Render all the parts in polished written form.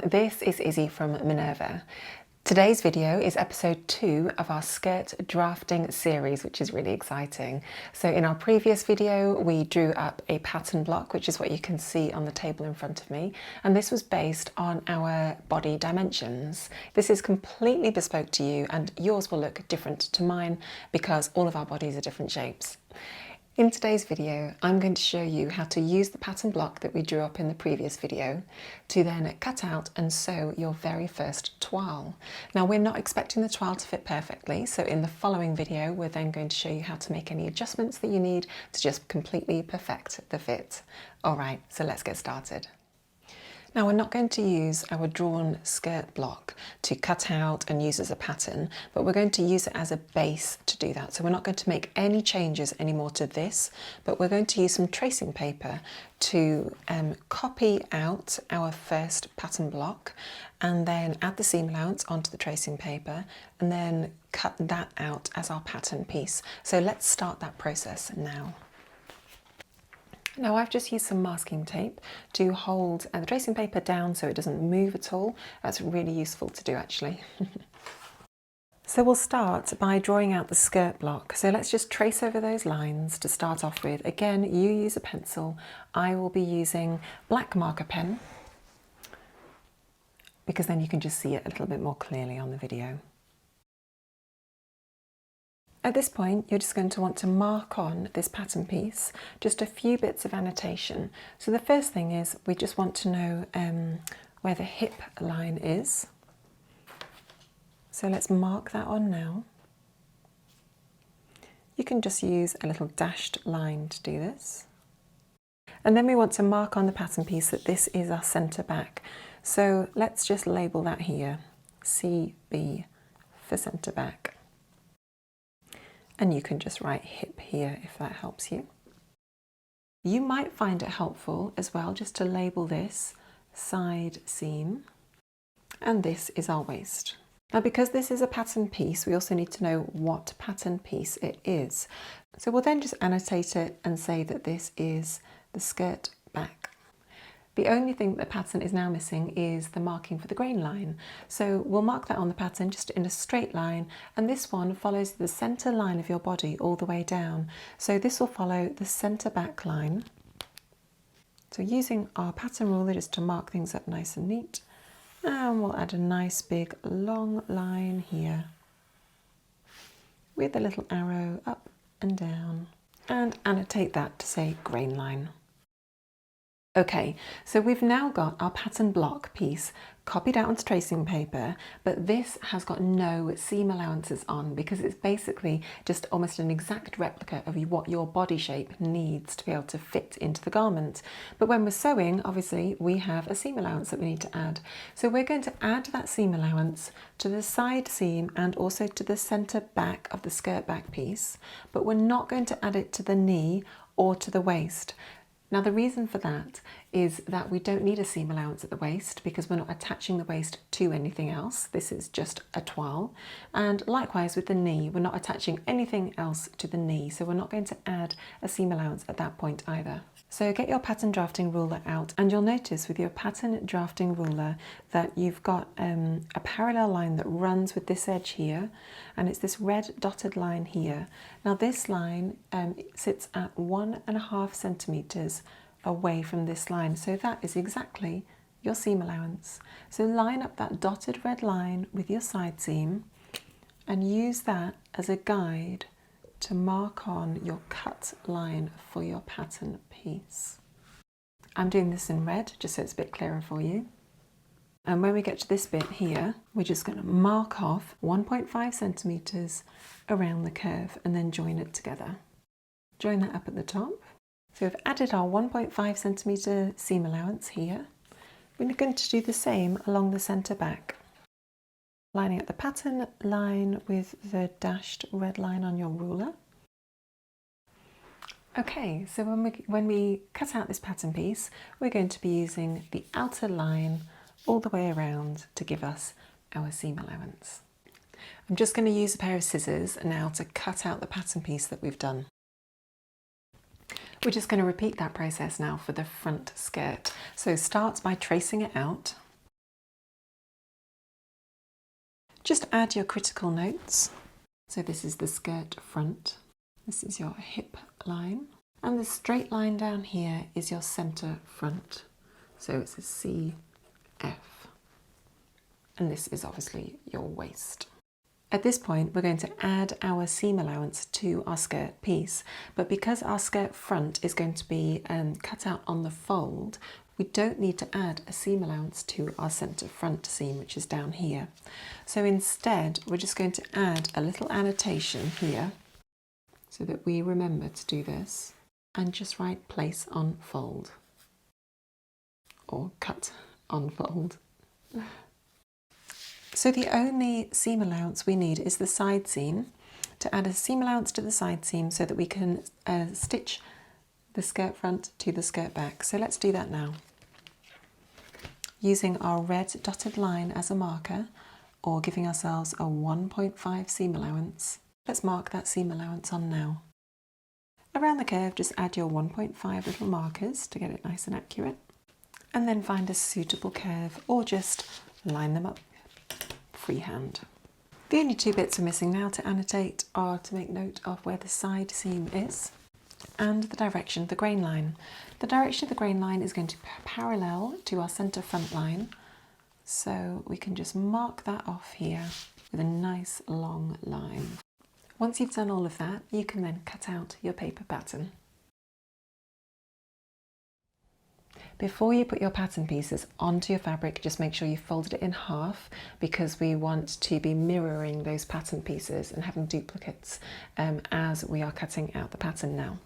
this is Izzy from Minerva. Today's video is episode 2 of our skirt drafting series, which is really exciting. So in our previous video, we drew up a pattern block, which is what you can see on the table in front of me. And this was based on our body dimensions. This is completely bespoke to you, and yours will look different to mine because all of our bodies are different shapes. In today's video, I'm going to show you how to use the pattern block that we drew up in the previous video to then cut out and sew your very first toile. Now, we're not expecting the toile to fit perfectly, so in the following video, we're then going to show you how to make any adjustments that you need to just completely perfect the fit. All right, so let's get started. Now, we're not going to use our drawn skirt block to cut out and use as a pattern, but we're going to use it as a base to do that. So we're not going to make any changes anymore to this, but we're going to use some tracing paper to copy out our first pattern block and then add the seam allowance onto the tracing paper and then cut that out as our pattern piece. So let's start that process now. Now, I've just used some masking tape to hold the tracing paper down so it doesn't move at all. That's really useful to do, actually. So we'll start by drawing out the skirt block. So let's just trace over those lines to start off with. Again, you use a pencil. I will be using black marker pen because then you can just see it a little bit more clearly on the video. At this point, you're just going to want to mark on this pattern piece just a few bits of annotation. So the first thing is we just want to know where the hip line is. So let's mark that on now. You can just use a little dashed line to do this. And then we want to mark on the pattern piece that this is our centre back. So let's just label that here, CB for centre back. And you can just write hip here if that helps you. You might find it helpful as well just to label this side seam, and this is our waist. Now, because this is a pattern piece, we also need to know what pattern piece it is. So we'll then just annotate it and say that this is the skirt back. The only thing that the pattern is now missing is the marking for the grain line. So we'll mark that on the pattern just in a straight line, and this one follows the centre line of your body all the way down. So this will follow the centre back line. So using our pattern ruler just to mark things up nice and neat, and we'll add a nice big long line here with a little arrow up and down, and annotate that to say grain line. Okay, so we've now got our pattern block piece copied out onto tracing paper, but this has got no seam allowances on because it's basically just almost an exact replica of what your body shape needs to be able to fit into the garment. But when we're sewing, obviously, we have a seam allowance that we need to add. So we're going to add that seam allowance to the side seam and also to the centre back of the skirt back piece, but we're not going to add it to the knee or to the waist. Now, the reason for that is that we don't need a seam allowance at the waist because we're not attaching the waist to anything else. This is just a toile. And likewise with the knee, we're not attaching anything else to the knee, so we're not going to add a seam allowance at that point either. So get your pattern drafting ruler out, and you'll notice with your pattern drafting ruler that you've got a parallel line that runs with this edge here, and it's this red dotted line here. Now this line sits at 1.5 centimetres away from this line, so that is exactly your seam allowance. So line up that dotted red line with your side seam and use that as a guide to mark on your cut line for your pattern piece. I'm doing this in red just so it's a bit clearer for you. And when we get to this bit here, we're just going to mark off 1.5 centimetres around the curve and then join it together. Join that up at the top. So we've added our 1.5 centimetre seam allowance here. We're going to do the same along the centre back. Lining up the pattern line with the dashed red line on your ruler. Okay, so when we cut out this pattern piece, we're going to be using the outer line all the way around to give us our seam allowance. I'm just going to use a pair of scissors now to cut out the pattern piece that we've done. We're just going to repeat that process now for the front skirt. So start by tracing it out. just add your critical notes. So this is the skirt front, this is your hip line, and the straight line down here is your centre front. So it's a CF. And this is obviously your waist. At this point, we're going to add our seam allowance to our skirt piece, but because our skirt front is going to be cut out on the fold, we don't need to add a seam allowance to our centre front seam, which is down here. So instead, we're just going to add a little annotation here so that we remember to do this, and just write place on fold or cut on fold. So the only seam allowance we need is the side seam. To add a seam allowance to the side seam so that we can stitch the skirt front to the skirt back. So let's do that now. Using our red dotted line as a marker, or giving ourselves a 1.5 seam allowance. Let's mark that seam allowance on now. Around the curve, just add your 1.5 little markers to get it nice and accurate. And then find a suitable curve, or just line them up freehand. The only two bits we're missing now to annotate are to make note of where the side seam is and the direction of the grain line. The direction of the grain line is going to be parallel to our centre front line, so we can just mark that off here with a nice long line. Once you've done all of that, you can then cut out your paper pattern. Before you put your pattern pieces onto your fabric, just make sure you folded it in half, because we want to be mirroring those pattern pieces and having duplicates as we are cutting out the pattern now.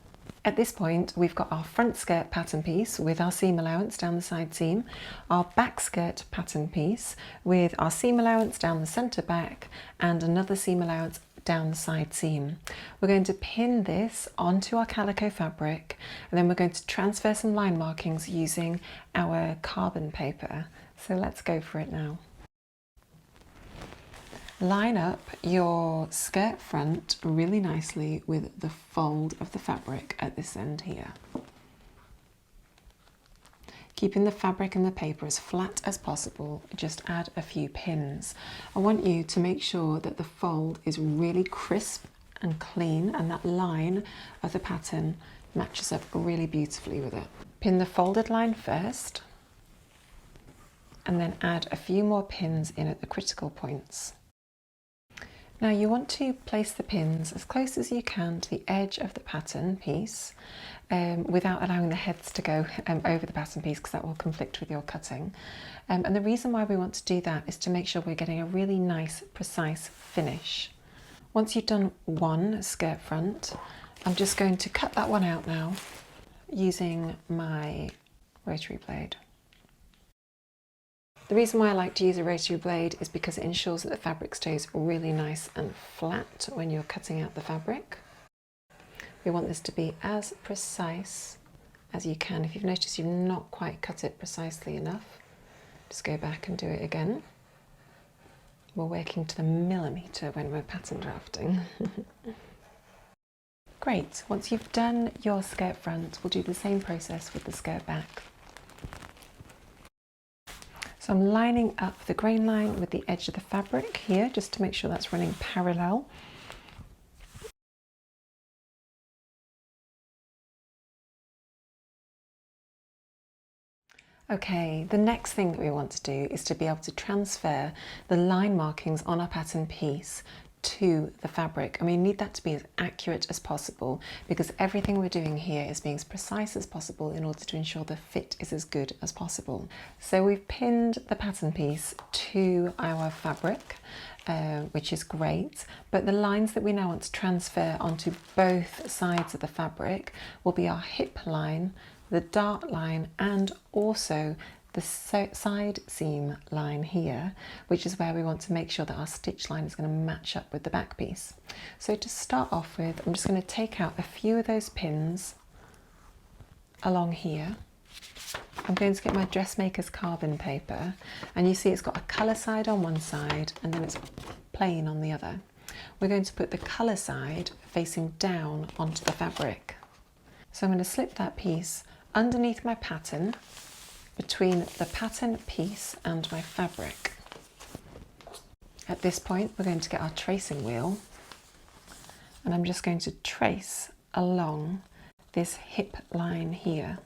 At this point, we've got our front skirt pattern piece with our seam allowance down the side seam, our back skirt pattern piece with our seam allowance down the centre back, and another seam allowance down the side seam. We're going to pin this onto our calico fabric, and then we're going to transfer some line markings using our carbon paper. So let's go for it now. Line up your skirt front really nicely with the fold of the fabric at this end here. Keeping the fabric and the paper as flat as possible, just add a few pins. I want you to make sure that the fold is really crisp and clean, and that line of the pattern matches up really beautifully with it. Pin the folded line first, and then add a few more pins in at the critical points. Now you want to place the pins as close as you can to the edge of the pattern piece without allowing the heads to go over the pattern piece, because that will conflict with your cutting. And the reason why we want to do that is to make sure we're getting a really nice, precise finish. Once you've done one skirt front, I'm just going to cut that one out now using my rotary blade. The reason why I like to use a rotary blade is because it ensures that the fabric stays really nice and flat when you're cutting out the fabric. We want this to be as precise as you can. If you've noticed you've not quite cut it precisely enough, just go back and do it again. We're working to the millimetre when we're pattern drafting. Great, once you've done your skirt front, we'll do the same process with the skirt back. So I'm lining up the grain line with the edge of the fabric here, just to make sure that's running parallel. Okay, the next thing that we want to do is to be able to transfer the line markings on our pattern piece to the fabric, and we need that to be as accurate as possible, because everything we're doing here is being as precise as possible in order to ensure the fit is as good as possible. So we've pinned the pattern piece to our fabric, which is great, but the lines that we now want to transfer onto both sides of the fabric will be our hip line, the dart line, and also the side seam line here, which is where we want to make sure that our stitch line is going to match up with the back piece. So to start off with, I'm just going to take out a few of those pins along here. I'm going to get my dressmaker's carbon paper, and you see it's got a colour side on one side and then it's plain on the other. We're going to put the colour side facing down onto the fabric. So I'm going to slip that piece underneath my pattern, between the pattern piece and my fabric. At this point, we're going to get our tracing wheel, and I'm just going to trace along this hip line here,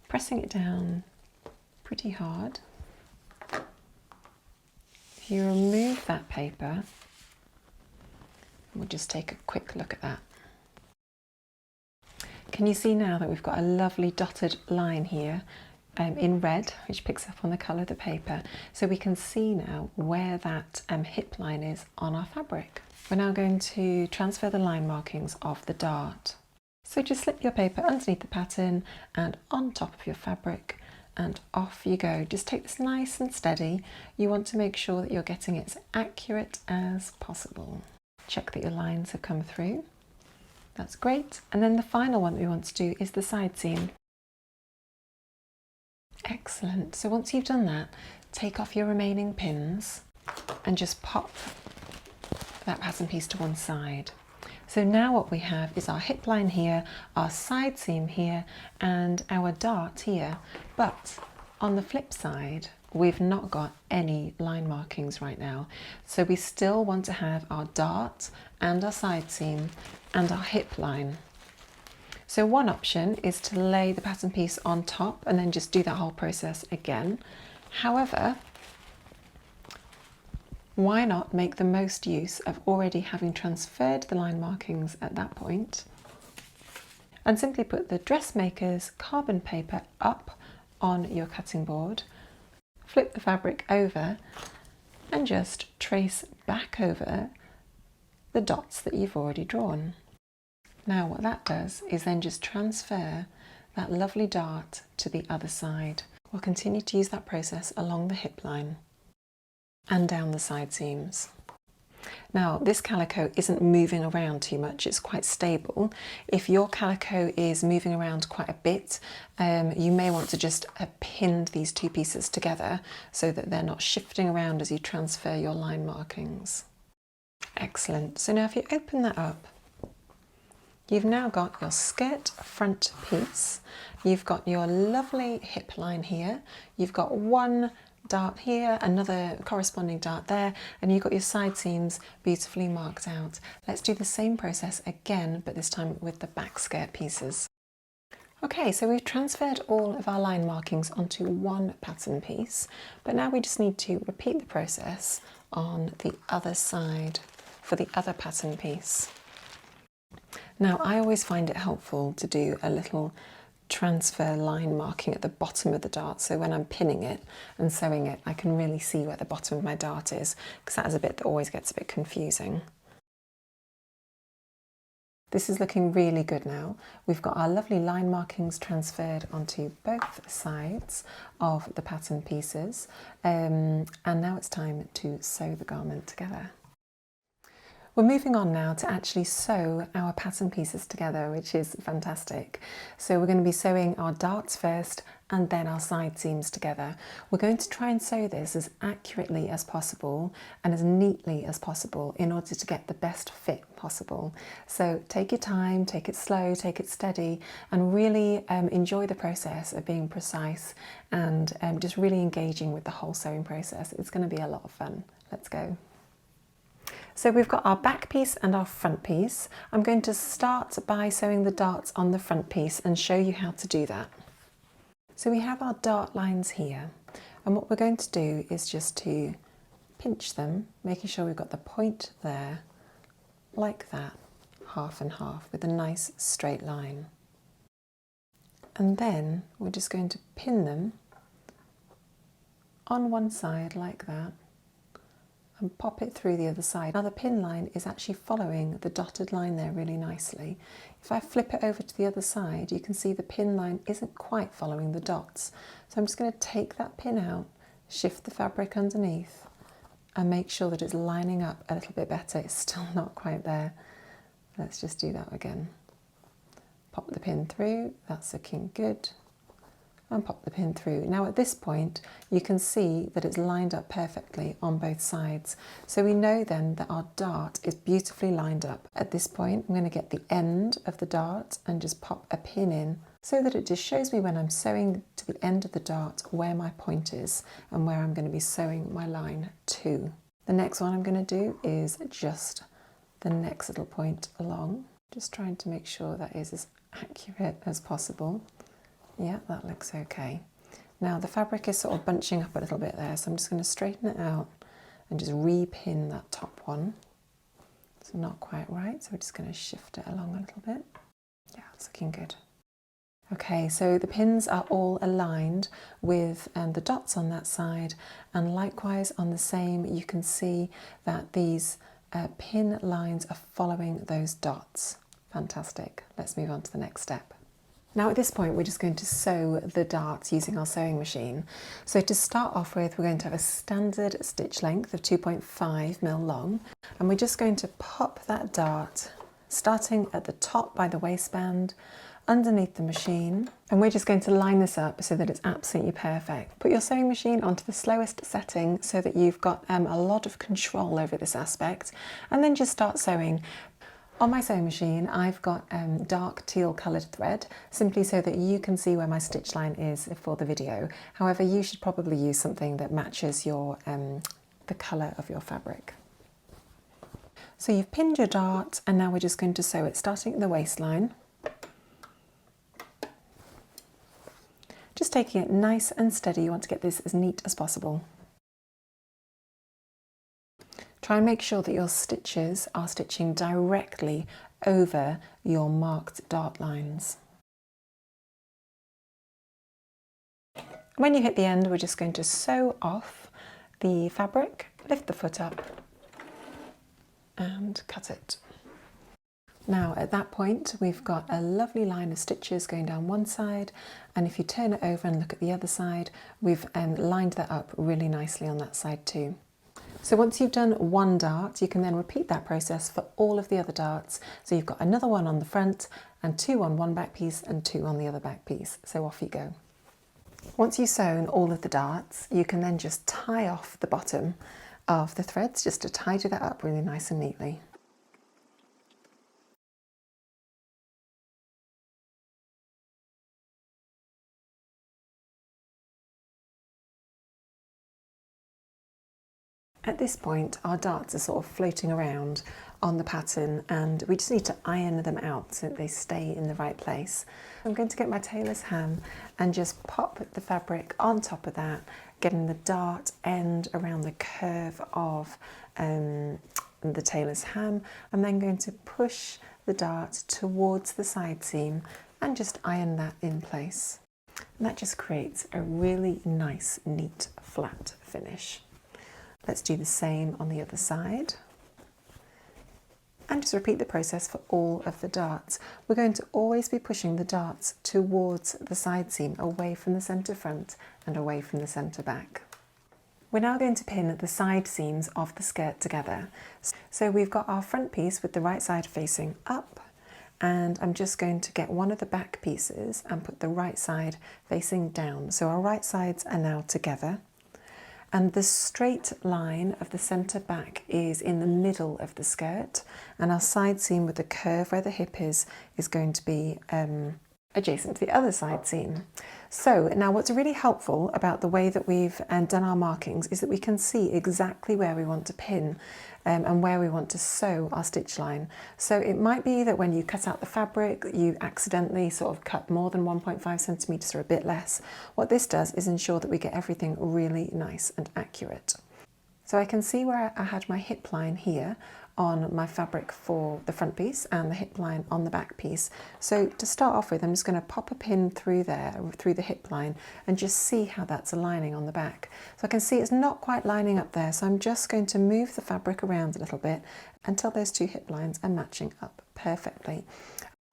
pressing it down pretty hard. If you remove that paper, we'll just take a quick look at that. Can you see now that we've got a lovely dotted line here in red, which picks up on the colour of the paper, so we can see now where that hip line is on our fabric. We're now going to transfer the line markings of the dart. So just slip your paper underneath the pattern and on top of your fabric, and off you go. Just take this nice and steady. You want to make sure that you're getting it as accurate as possible. Check that your lines have come through. That's great. And then the final one that we want to do is the side seam. Excellent. So once you've done that, take off your remaining pins and just pop that pattern piece to one side. So now what we have is our hip line here, our side seam here, and our dart here. But on the flip side, we've not got any line markings right now. So we still want to have our dart and our side seam and our hip line. So one option is to lay the pattern piece on top and then just do that whole process again. However, why not make the most use of already having transferred the line markings at that point and simply put the dressmaker's carbon paper up on your cutting board, flip the fabric over and just trace back over the dots that you've already drawn. Now what that does is then just transfer that lovely dart to the other side. We'll continue to use that process along the hip line and down the side seams. Now this calico isn't moving around too much, it's quite stable. If your calico is moving around quite a bit, you may want to just pin these two pieces together so that they're not shifting around as you transfer your line markings. Excellent. So now if you open that up, you've now got your skirt front piece, you've got your lovely hip line here, you've got one dart here, another corresponding dart there, and you've got your side seams beautifully marked out. Let's do the same process again, but this time with the back skirt pieces. Okay, so we've transferred all of our line markings onto one pattern piece, but now we just need to repeat the process on the other side for the other pattern piece. Now, I always find it helpful to do a little transfer line marking at the bottom of the dart, so when I'm pinning it and sewing it, I can really see where the bottom of my dart is, because that is a bit that always gets a bit confusing. This is looking really good now. We've got our lovely line markings transferred onto both sides of the pattern pieces, and now it's time to sew the garment together. We're moving on now to actually sew our pattern pieces together, which is fantastic. So we're going to be sewing our darts first and then our side seams together. We're going to try and sew this as accurately as possible and as neatly as possible in order to get the best fit possible. So take your time, take it slow, take it steady, and really enjoy the process of being precise and just really engaging with the whole sewing process. It's going to be a lot of fun. Let's go. So we've got our back piece and our front piece. I'm going to start by sewing the darts on the front piece and show you how to do that. So we have our dart lines here, and what we're going to do is just to pinch them, making sure we've got the point there, like that, half and half, with a nice straight line. And then we're just going to pin them on one side like that, and pop it through the other side. Now the pin line is actually following the dotted line there really nicely. If I flip it over to the other side, you can see the pin line isn't quite following the dots. So I'm just going to take that pin out, shift the fabric underneath, and make sure that it's lining up a little bit better. It's still not quite there. Let's just do that again. Pop the pin through, that's looking good. And pop the pin through. Now at this point you can see that it's lined up perfectly on both sides, so we know then that our dart is beautifully lined up. At this point I'm going to get the end of the dart and just pop a pin in so that it just shows me when I'm sewing to the end of the dart where my point is and where I'm going to be sewing my line to. The next one I'm going to do is just the next little point along, just trying to make sure that is as accurate as possible. Yeah, that looks okay. Now the fabric is sort of bunching up a little bit there, so I'm just going to straighten it out and just re-pin that top one. It's not quite right, so we're just going to shift it along a little bit. Yeah, it's looking good. Okay, so the pins are all aligned with the dots on that side, and likewise on the same you can see that these pin lines are following those dots. Fantastic. Let's move on to the next step. Now at this point we're just going to sew the darts using our sewing machine. So to start off with, we're going to have a standard stitch length of 2.5mm long, and we're just going to pop that dart starting at the top by the waistband underneath the machine, and we're just going to line this up so that it's absolutely perfect. Put your sewing machine onto the slowest setting so that you've got a lot of control over this aspect, and then just start sewing. On my sewing machine I've got dark teal coloured thread, simply so that you can see where my stitch line is for the video. However, you should probably use something that matches your the colour of your fabric. So you've pinned your dart, and now we're just going to sew it starting at the waistline. Just taking it nice and steady. You want to get this as neat as possible. Try and make sure that your stitches are stitching directly over your marked dart lines. When you hit the end, we're just going to sew off the fabric, lift the foot up and cut it. Now at that point we've got a lovely line of stitches going down one side, and if you turn it over and look at the other side, we've lined that up really nicely on that side too. So once you've done one dart, you can then repeat that process for all of the other darts. So you've got another one on the front and 2 on one back piece and 2 on the other back piece. So off you go. Once you've sewn all of the darts, you can then just tie off the bottom of the threads just to tidy that up really nice and neatly. At this point, our darts are sort of floating around on the pattern, and we just need to iron them out so that they stay in the right place. I'm going to get my tailor's ham and just pop the fabric on top of that, getting the dart end around the curve of the tailor's ham. I'm then going to push the dart towards the side seam and just iron that in place. And that just creates a really nice, neat, flat finish. Let's do the same on the other side and just repeat the process for all of the darts. We're going to always be pushing the darts towards the side seam, away from the centre front and away from the centre back. We're now going to pin the side seams of the skirt together. So we've got our front piece with the right side facing up, and I'm just going to get one of the back pieces and put the right side facing down. So our right sides are now together. And the straight line of the centre back is in the middle of the skirt, and our side seam with the curve where the hip is going to be adjacent to the other side seam. So now what's really helpful about the way that we've done our markings is that we can see exactly where we want to pin and where we want to sew our stitch line. So it might be that when you cut out the fabric, you accidentally sort of cut more than 1.5 centimetres or a bit less. What this does is ensure that we get everything really nice and accurate. So I can see where I had my hip line here on my fabric for the front piece and the hip line on the back piece. So to start off with, I'm just going to pop a pin through there, through the hip line, and just see how that's aligning on the back. So I can see it's not quite lining up there, so I'm just going to move the fabric around a little bit until those two hip lines are matching up perfectly.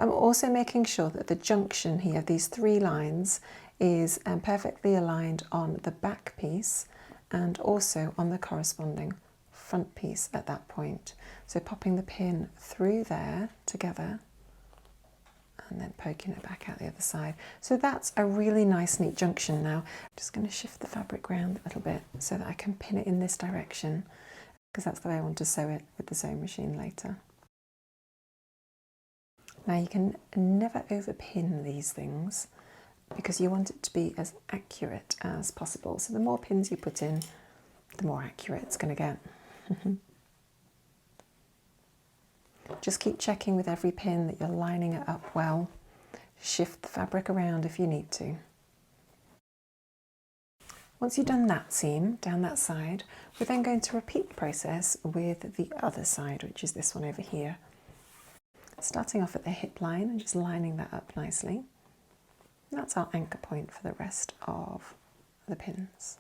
I'm also making sure that the junction here, these three lines, is perfectly aligned on the back piece and also on the corresponding front piece at that point. So popping the pin through there together and then poking it back out the other side. So that's a really nice neat junction now. I'm just going to shift the fabric around a little bit so that I can pin it in this direction, because that's the way I want to sew it with the sewing machine later. Now you can never overpin these things because you want it to be as accurate as possible. So the more pins you put in, the more accurate it's going to get. Just keep checking with every pin that you're lining it up well. Shift the fabric around if you need to. Once you've done that seam down that side, we're then going to repeat the process with the other side, which is this one over here. Starting off at the hip line and just lining that up nicely. That's our anchor point for the rest of the pins.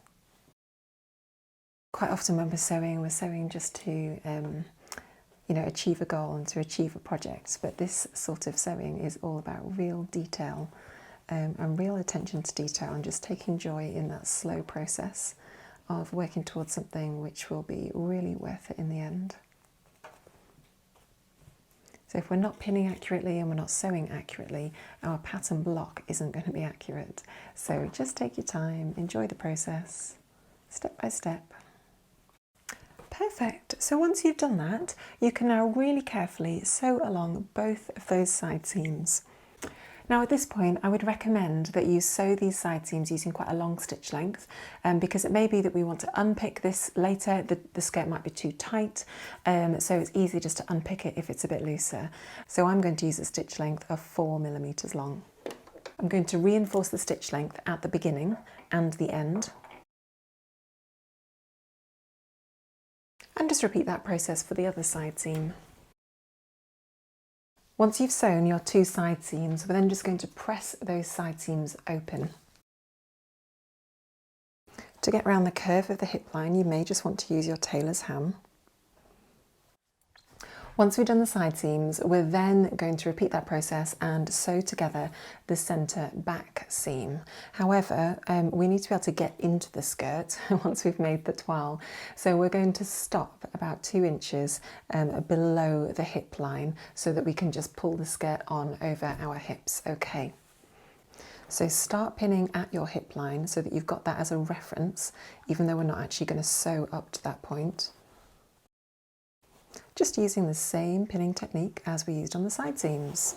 Quite often when we're sewing just to achieve a goal and to achieve a project, but this sort of sewing is all about real detail and real attention to detail, and just taking joy in that slow process of working towards something which will be really worth it in the end. So if we're not pinning accurately and we're not sewing accurately, our pattern block isn't going to be accurate. So just take your time, enjoy the process, step by step. Perfect. So once you've done that, you can now really carefully sew along both of those side seams. Now at this point, I would recommend that you sew these side seams using quite a long stitch length, because it may be that we want to unpick this later. The skirt might be too tight, so it's easy just to unpick it if it's a bit looser. So I'm going to use a stitch length of 4 millimeters long. I'm going to reinforce the stitch length at the beginning and the end. And just repeat that process for the other side seam. Once you've sewn your 2 side seams, we're then just going to press those side seams open. To get around the curve of the hip line, you may just want to use your tailor's ham. Once we've done the side seams, we're then going to repeat that process and sew together the centre back seam. However, we need to be able to get into the skirt once we've made the toile. So we're going to stop about 2 inches below the hip line so that we can just pull the skirt on over our hips. Okay. So start pinning at your hip line so that you've got that as a reference, even though we're not actually going to sew up to that point. Just using the same pinning technique as we used on the side seams.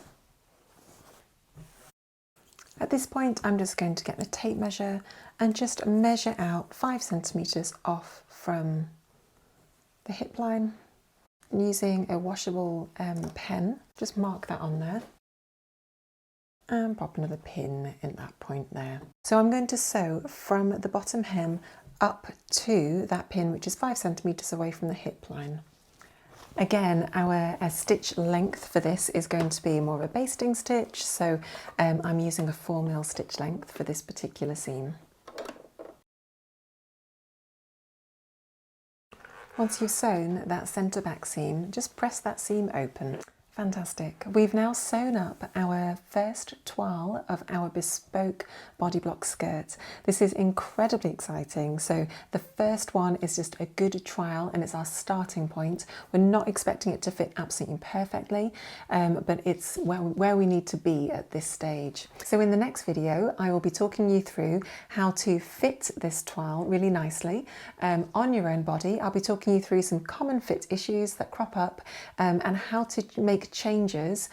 At this point, I'm just going to get the tape measure and just measure out 5 centimeters off from the hip line. And using a washable pen, just mark that on there and pop another pin in that point there. So I'm going to sew from the bottom hem up to that pin, which is 5 centimeters away from the hip line. Again, our stitch length for this is going to be more of a basting stitch, so I'm using a 4mm stitch length for this particular seam. Once you've sewn that centre back seam, just press that seam open. Fantastic. We've now sewn up our first toile of our bespoke body block skirt. This is incredibly exciting. So the first one is just a good trial and it's our starting point. We're not expecting it to fit absolutely perfectly, but it's where we need to be at this stage. So in the next video, I will be talking you through how to fit this toile really nicely on your own body. I'll be talking you through some common fit issues that crop up and how to make changes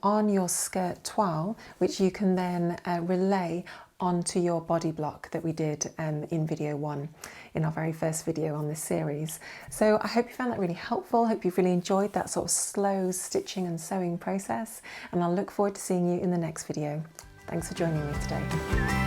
on your skirt toile, which you can then relay onto your body block that we did in video 1, in our very first video on this series. So I hope you found that really helpful. I hope you've really enjoyed that sort of slow stitching and sewing process, and I'll look forward to seeing you in the next video. Thanks for joining me today.